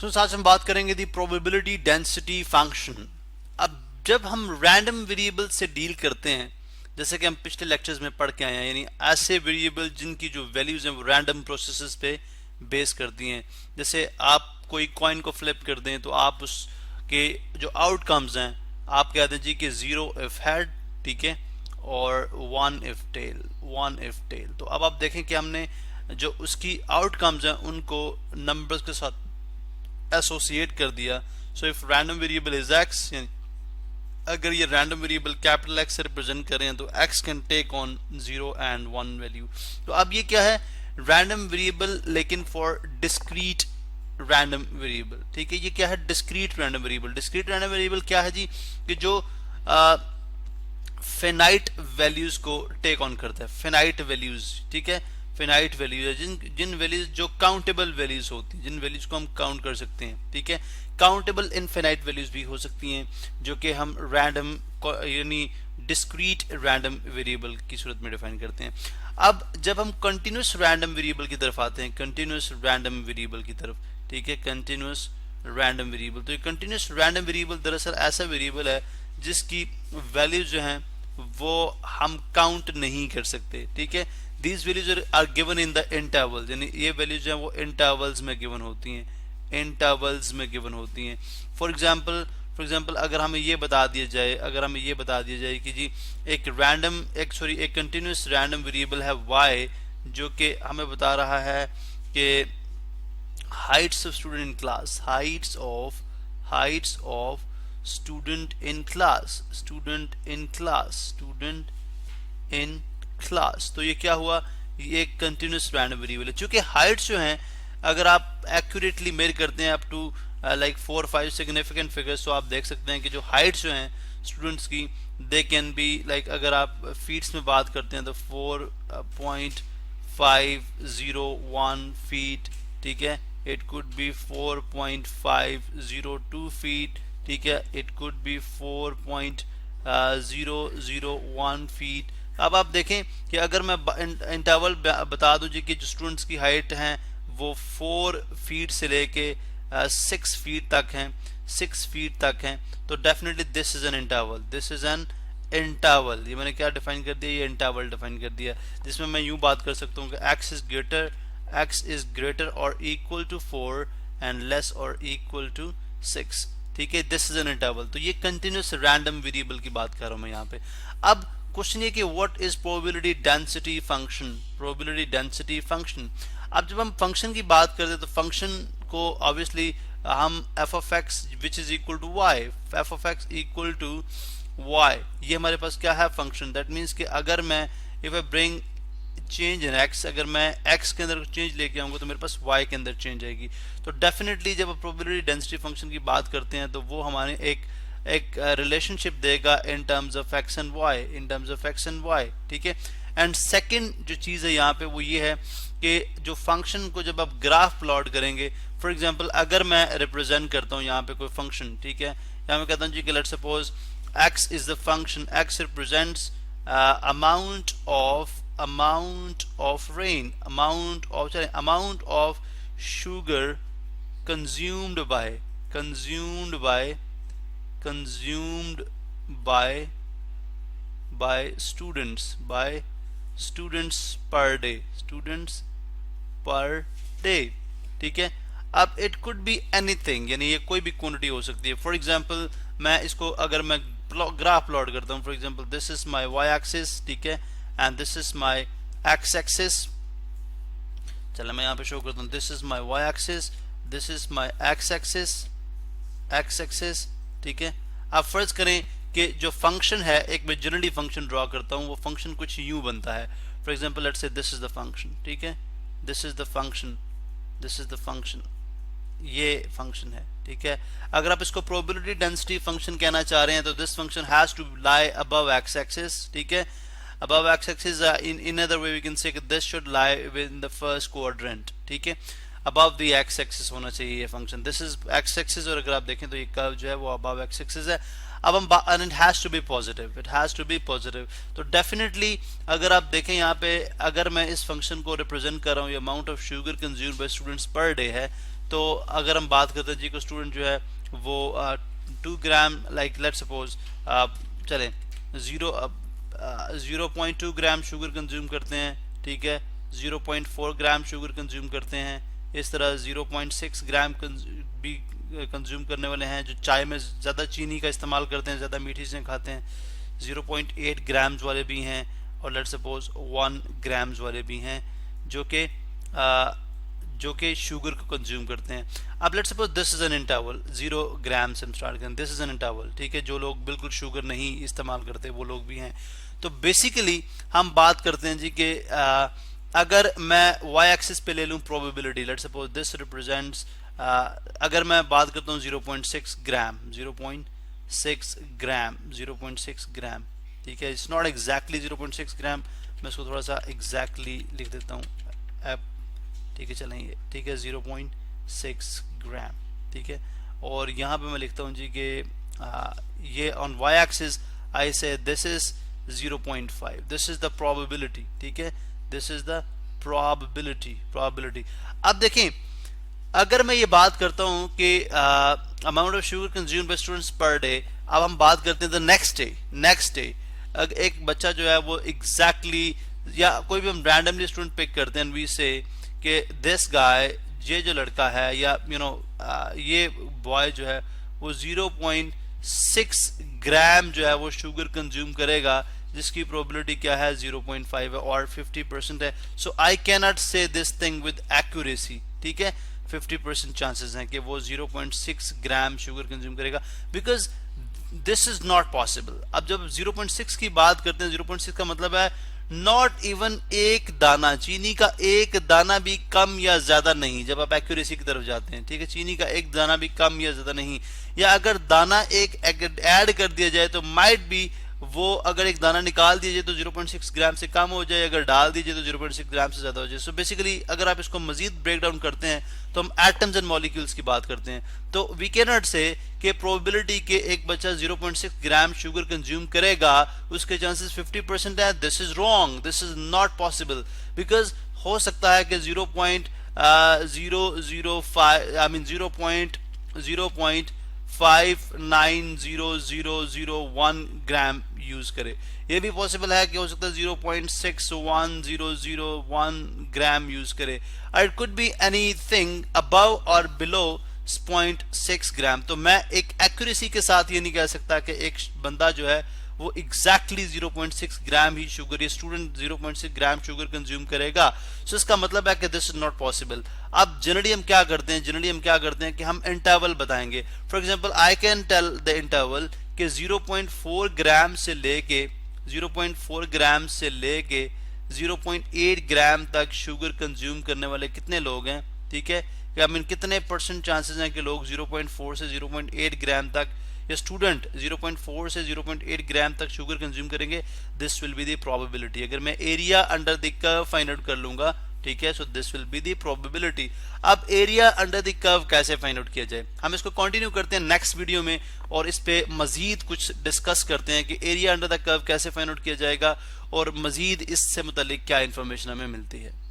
तो आज हम बात करेंगे दी प्रोबेबिलिटी डेंसिटी फंक्शन। अब जब हम रैंडम वेरिएबल से डील करते हैं, जैसे कि हम पिछले लेक्चर्स में पढ़ के आए हैं, यानी ऐसे वेरिएबल जिनकी जो वैल्यूज हैं वो रैंडम प्रोसेसेस पे बेस करती हैं। जैसे आप कोई कॉइन को फ्लिप कर दें तो आप उसके जो आउटकम्स हैं आप कहते हैं जी कि 0 इफ हेड, ठीक है, और 1 इफ टेल, 1 इफ टेल। तो अब आप देखें कि हमने जो उसकी आउटकम्स हैं उनको नंबर्स के साथ एसोसिएट कर दिया। So if random variable is X, अगर ये रैंडम वेरिएबल कैपिटल एक्स से रिप्रेजेंट करें तो X can take on 0 and 1 value. तो अब ये क्या है, रैंडम वेरिएबल लेकिन फॉर डिस्क्रीट रैंडम वेरिएबल। ठीक है, ये क्या है, discrete random variable. Discrete random variable क्या है जी, कि जो फिनाइट वैल्यूज को टेक ऑन करता है, फिनाइट वैल्यूज। ठीक है, फिनाइट वैल्यूज है जिन वैल्यूज जो काउंटेबल वैल्यूज होती हैं, जिन वैल्यूज को हम काउंट कर सकते हैं। ठीक है, काउंटेबल इनफिनाइट वैल्यूज भी हो सकती हैं जो कि हम रैंडम यानी डिस्क्रीट रैंडम वेरिएबल की सूरत में डिफाइन करते हैं। अब जब हम कंटिन्यूस रैंडम वेरिएबल की तरफ आते हैं, कंटिन्यूस रैंडम वेरिएबल की तरफ, ठीक है, कंटिन्यूस रैंडम वेरिएबल। तो ये कंटिन्यूस रैंडम वेरिएबल दरअसल ऐसा वेरिएबल है जिसकी वैल्यूज जो हैं वो हम काउंट नहीं कर सकते। ठीक है, these values are given in the intervals, यानी ये वैल्यूज हैं वो इंटरवल्स में गिवन होती हैं, इंटरवल्स में गिवन होती हैं। फॉर एग्जांपल अगर हमें ये बता दिया जाए कि जी एक कंटिन्यूस रैंडम वेरिएबल है y जो कि हमें बता रहा है कि Heights of student in class, Heights of student in class. तो ये क्या हुआ, ये एक कंटिन्यूस रैंडम वेरिएबल है। चूंकि हाइट्स जो हैं अगर आप एक्यूरेटली मेजर करते हैं up to like 4-5 significant figures, तो आप देख सकते हैं कि जो हाइट्स जो हैं स्टूडेंट्स की, दे कैन बी लाइक, अगर आप फीट्स में बात करते हैं तो 4.501 फीट। ठीक है, इट कुड बी 4.502 फीट। ठीक है, इट कुड बी 4.001 फीट। अब आप देखें कि अगर मैं इंटरवल बता दूं जी कि जो स्टूडेंट्स की हाइट हैं वो 4 फीट से लेके 6 फीट तक हैं, तो definitely this is an interval. ये मैंने क्या डिफाइन कर दिया, ये इंटरवल डिफाइन कर दिया, जिसमें मैं यूं बात कर सकता हूं कि x इज ग्रेटर और इक्वल टू 4 एंड लेस और इक्वल टू 6। ठीक है, दिस इज एन इंटरवल। तो ये कंटिन्यूस रैंडम वेरिएबल की बात कर रहा हूं मैं यहाँ पे। अब क्वेश्चन ये कि what is probability density function. अब जब हम फंक्शन की बात करते हैं तो फंक्शन को ऑब्वियसली हम f of x which is equal to y, f of x equal to y, ये हमारे पास क्या है, फंक्शन। दैट मीन्स कि अगर मैं if I bring change in x, अगर मैं x के अंदर चेंज लेके आऊंगा तो मेरे पास y के अंदर चेंज आएगी। तो डेफिनेटली जब प्रोबेबिलिटी डेंसिटी फंक्शन की बात करते हैं तो वो हमारे एक रिलेशनशिप देगा in terms of X and Y. ठीक है, एंड सेकंड जो चीज़ है यहाँ पे वो ये है कि जो फंक्शन को जब आप ग्राफ प्लॉट करेंगे, फॉर एग्जांपल अगर मैं रिप्रेजेंट करता हूँ यहाँ पे कोई फंक्शन, ठीक है, यहाँ मैं कहता हूँ जी कि let's suppose x is the function, x represents amount of sugar consumed by students per day। ठीक है, अब इट कुड बी एनीथिंग, यानी ये कोई भी क्वांटिटी हो सकती है। फॉर एग्जांपल मैं इसको अगर मैं ग्राफ प्लॉट करता हूँ, for example this is my y axis, ठीक है, and this is my x axis. चलो मैं यहाँ पे शो करता हूँ, this is my y axis, this is my x axis. ठीक है, अब फर्ज करें कि जो फंक्शन है, एक मैं जनरली फंक्शन ड्रॉ करता हूँ, वो फंक्शन कुछ यूं बनता है। For example let's say this is the function, ठीक है, दिस इज द फंक्शन, ये फंक्शन है। ठीक है, अगर आप इसको प्रोबेबिलिटी डेंसिटी फंक्शन कहना चाह रहे हैं तो this function has to lie above X axis. ठीक है, above x axis, in other way we can say that this should lie within the first quadrant। ठीक है, above the x axis होना चाहिए ये function. This is x axis और अगर आप देखें तो ये कर्व जो है वो above x axis है। अब हम and it has to be positive, तो डेफिनेटली अगर आप देखें यहाँ पे, अगर मैं इस फंक्शन को रिप्रेजेंट कर रहा हूँ, ये amount of sugar consumed by students per day है, तो अगर हम बात करते हैं जी को स्टूडेंट जो है वो 2 ग्राम लाइक लेट्स सपोज चले 0.2 ग्राम शुगर कंज्यूम करते हैं, ठीक है, 0.4 ग्राम शुगर कंज्यूम करते हैं, इस तरह 0.6 ग्राम भी कंज्यूम करने वाले हैं जो चाय में ज़्यादा चीनी का इस्तेमाल करते हैं, ज़्यादा मीठी चीज़ें खाते हैं, 0.8 ग्राम्स वाले भी हैं और लेट्स सपोज 1 ग्राम्स वाले भी हैं जो कि शुगर को कंज्यूम करते हैं। अब let's suppose this is an interval 0 ग्राम से हम स्टार्ट करें, दिस इज एन इंटरवल, ठीक है, जो लोग बिल्कुल शुगर नहीं इस्तेमाल करते वो लोग भी हैं। तो बेसिकली हम बात करते हैं जी कि अगर मैं y एक्सिस पे ले लूं probability, let's suppose this represents, अगर मैं बात करता हूं 0.6 ग्राम 0.6 ग्राम 0.6 ग्राम, ठीक है, इट्स नॉट एग्जैक्टली 0.6 ग्राम, मैं इसको थोड़ा सा एग्जैक्टली लिख देता हूँ, ठीक है, चलेंगे, ठीक है, 0.6 ग्राम, ठीक है, और यहाँ पे मैं लिखता हूँ जी कि ये ऑन y एक्सिस आई से this is 0.5, this is the probability, ठीक है, दिस इज द प्रोबेबिलिटी। अब देखें अगर मैं ये बात करता हूँ कि amount of sugar consumed by students per day, अब हम बात करते हैं द नेक्स्ट डे एक बच्चा जो है वो एग्जैक्टली या कोई भी हम रैंडमली स्टूडेंट पिक करते हैं, वी से कि दिस गाय, ये जो लड़का है या ये बॉय जो है वो 0.6 ग्राम जो है वो शुगर कंज्यूम करेगा, जिसकी प्रोबेबिलिटी क्या है 0.5 है और 50% है। सो आई कैन नॉट से दिस थिंग विद एक्यूरेसी, ठीक है, 50% चांसेस हैं कि वो 0.6 ग्राम शुगर कंज्यूम करेगा, because this is not possible. अब जब 0.6 की बात करते हैं, 0.6 का मतलब है नॉट इवन एक दाना, चीनी का एक दाना भी कम या ज्यादा नहीं, जब आप एक्यूरेसी की तरफ जाते हैं, ठीक है, चीनी का एक दाना भी कम या ज्यादा नहीं, या अगर दाना एक ऐड कर दिया जाए तो माइट बी वो अगर एक दाना निकाल दिया जाए तो 0.6 ग्राम से कम हो जाए, अगर डाल दीजिए तो 0.6 ग्राम से ज्यादा हो जाए। सो बेसिकली अगर आप इसको मजीद ब्रेक डाउन करते हैं तो हम एटम्स एंड मॉलिक्यूल्स की बात करते हैं, तो वी कैन नॉट से कि प्रोबेबिलिटी के एक बच्चा 0.6 ग्राम शुगर कंज्यूम करेगा उसके चांसेस 50% है। This is wrong, this is not possible, because हो सकता है कि 0.005900001 ग्राम यूज करे। ये भी पॉसिबल है कि हो सकता है 0.61001 ग्राम यूज करे। It could be anything above और बिलो 0.6 ग्राम। तो मैं एक एक्यूरेसी के साथ ये नहीं कह सकता कि एक बंदा जो है वो एग्जैक्टली 0.6 ग्राम ही शुगर, ये स्टूडेंट 0.6 ग्राम शुगर कंज्यूम करेगा। सो इसका मतलब है कि दिस इज नॉट पॉसिबल। अब जनरली हम क्या करते हैं, कि हम इंटरवल बताएंगे। For example I can tell the interval कि 0.4 ग्राम से लेके 0.8 ग्राम तक शुगर कंज्यूम करने वाले कितने लोग हैं, ठीक है, आई मीन कितने परसेंट चांसेस हैं कि लोग 0.4 से 0.8 ग्राम तक, या स्टूडेंट 0.4 से 0.8 ग्राम तक शुगर कंज्यूम करेंगे। This will be the probability. अगर मैं area under the curve find out कर लूंगा, ठीक है, so this will be the probability. अब एरिया अंडर द कर्व कैसे फाइंड आउट किया जाए, हम इसको कंटिन्यू करते हैं नेक्स्ट वीडियो में और इस पे मजीद कुछ डिस्कस करते हैं कि एरिया अंडर द कर्व कैसे फाइंड आउट किया जाएगा और मजीद इससे मुतालिक क्या इंफॉर्मेशन हमें मिलती है।